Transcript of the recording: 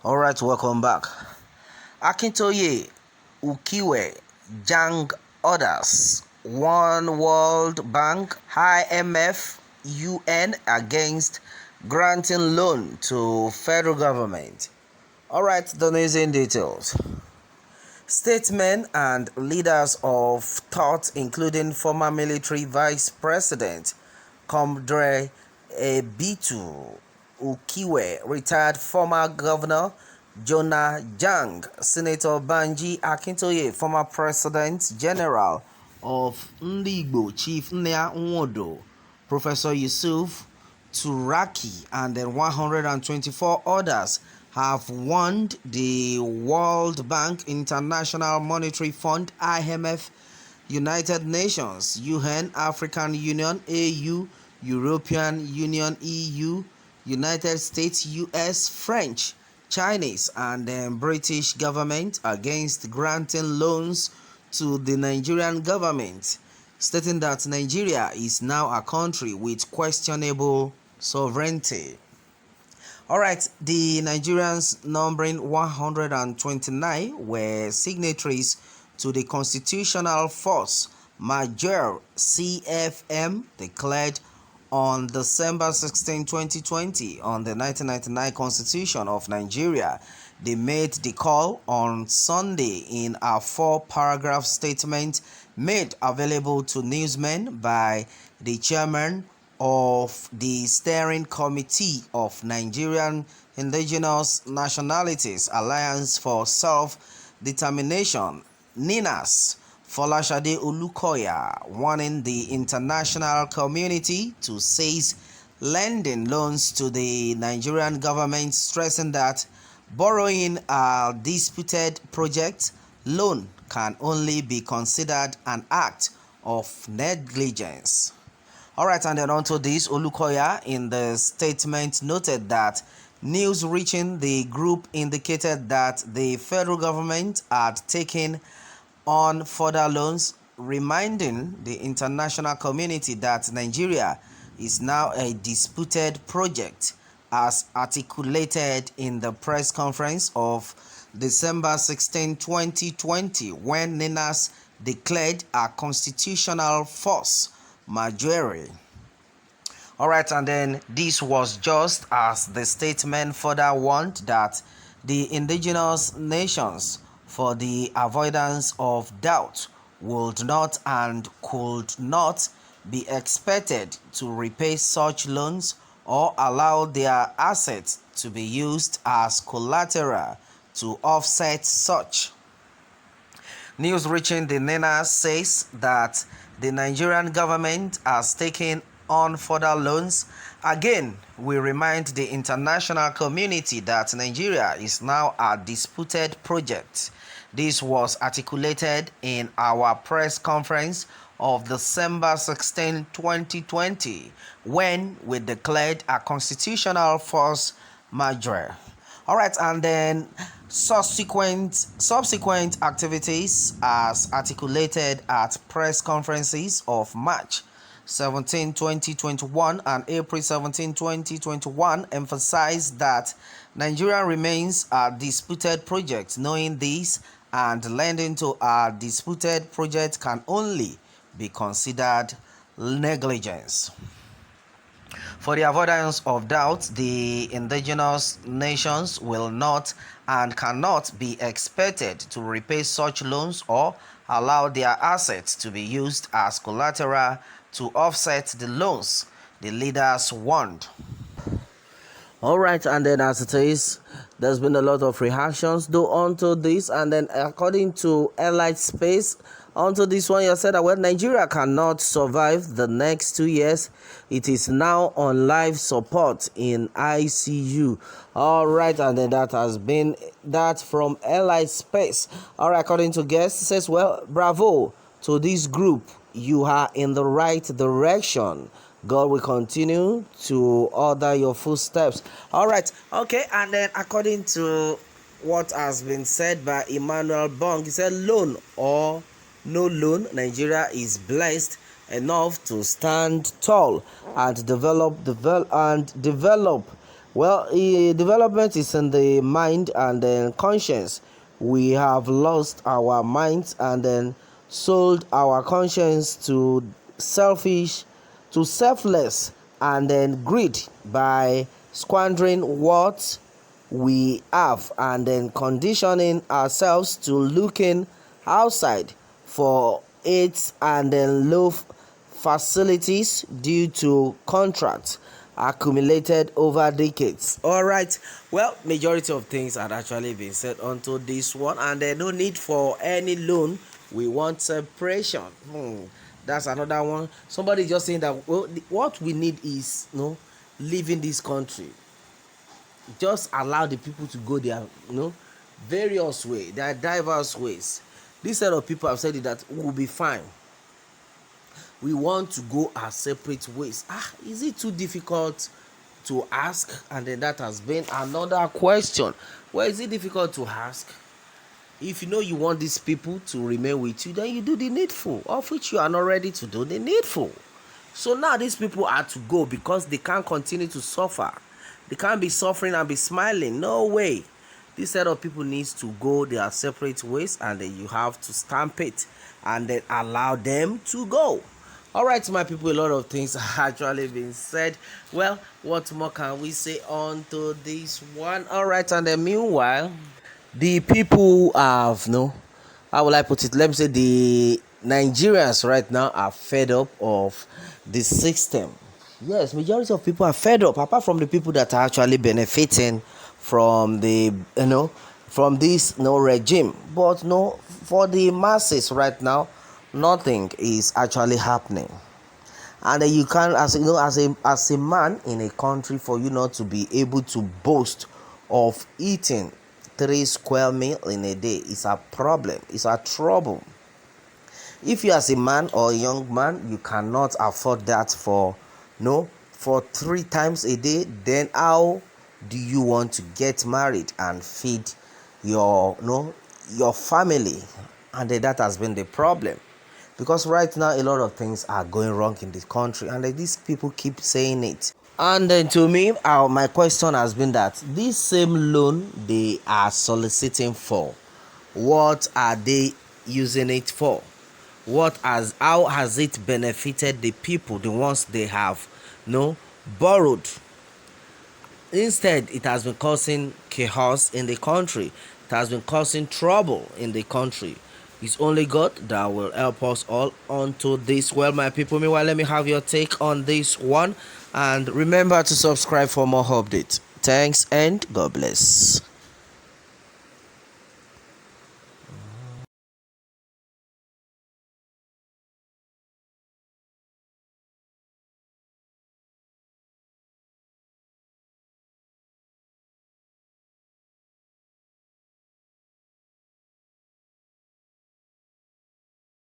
All right, welcome back. Akintoye, Ukiwe, Jang others. One World Bank, IMF, UN against granting loan to federal government. All right, the news in details. Statesmen and leaders of thought, including former military vice president Comdre Ebitu Ukiwe, retired former governor Jonah Jang, Senator Banji Akintoye, former President General of Ndigbo Chief Nnea Nwodo, Professor Yusuf Turaki, and then 124 others have warned the World Bank, International Monetary Fund, IMF, United Nations, UN, African Union, AU, European Union, EU, United States, US, French, Chinese, and British government against granting loans to the Nigerian government, stating that Nigeria is now a country with questionable sovereignty. Alright, the Nigerians numbering 129 were signatories to the Constitutional Force Majeure CFM declared on December 16, 2020 on the 1999 Constitution of Nigeria. They made the call on Sunday in a 4-paragraph statement made available to newsmen by the chairman of the Steering Committee of Nigerian Indigenous Nationalities Alliance for Self-Determination, NINAS, Folashade Olukoya, warning the international community to cease lending loans to the Nigerian government, stressing that borrowing a disputed project loan can only be considered an act of negligence. Alright, and then onto this, Olukoya in the statement noted that news reaching the group indicated that the federal government had taken on further loans, reminding the international community that Nigeria is now a disputed project, as articulated in the press conference of December 16, 2020, when NINAS declared a constitutional force majeure. Alright, and then this was just as the statement further warned that the indigenous nations, for the avoidance of doubt, would not and could not be expected to repay such loans or allow their assets to be used as collateral to offset such. News reaching the NINA says that the Nigerian government has taken on further loans. Again, we remind the international community that Nigeria is now a disputed project. This was articulated in our press conference of December 16, 2020, when we declared a constitutional force majeure. Alright, and then subsequent activities as articulated at press conferences of March 17, 2021 and April 17, 2021 emphasized that Nigeria remains a disputed project. Knowing this, and lending to a disputed project can only be considered negligence. For the avoidance of doubt, the indigenous nations will not and cannot be expected to repay such loans or allow their assets to be used as collateral to offset the loans, the leaders warned. Alright, and then as it is, there's been a lot of reactions though onto this, and then according to Elite Space, onto this one, you said that Nigeria cannot survive the next 2 years. It is now on life support in ICU. Alright, and then that has been that from Elite Space. Alright, according to guest, says, bravo to this group. You are in the right direction. God will continue to order your footsteps. Alright, okay, and then according to what has been said by Emmanuel Bong, he said, loan or no loan, Nigeria is blessed enough to stand tall and develop Well, development is in the mind and then conscience. We have lost our minds and then sold our conscience to selfish, to selfless, and then greed by squandering what we have and then conditioning ourselves to looking outside for aids and then low facilities due to contracts accumulated over decades. All right. Well, majority of things had actually been said onto this one, and there's no need for any loan. We want separation. That's another one. Somebody just saying that, well, what we need is leave in this country. Just allow the people to go their various way. There are diverse ways. This set of people have said it that will be fine. We want to go our separate ways. Is it too difficult to ask? And then that has been another question. Well, is it difficult to ask? If you know you want these people to remain with you, then you do the needful, of which you are not ready to do the needful. So now these people are to go because they can't continue to suffer. They can't be suffering and be smiling. No way. This set of people needs to go their separate ways, and then you have to stamp it and then allow them to go. All right, my people, a lot of things have actually been said. Well, what more can we say on to this one? All right, and then meanwhile, the people who have how will I put it? Let me say the Nigerians right now are fed up of the system. Yes, majority of people are fed up, apart from the people that are actually benefiting from the from this regime. But no, for the masses right now, nothing is actually happening. And you can, as a man in a country, for you not to be able to boast of eating 3 square meal in a day is a problem. It's a trouble. If you as a man or a young man, you cannot afford that for 3 times a day, then how do you want to get married and feed your family? And that has been the problem, because right now a lot of things are going wrong in this country, and these people keep saying it. And then to me, my question has been that this same loan they are soliciting for, what are they using it for? How has it benefited the people, the ones they have borrowed? Instead, it has been causing chaos in the country. It has been causing trouble in the country. It's only God that will help us all onto this. Well, my people, meanwhile, let me have your take on this one. And remember to subscribe for more updates. Thanks and God bless.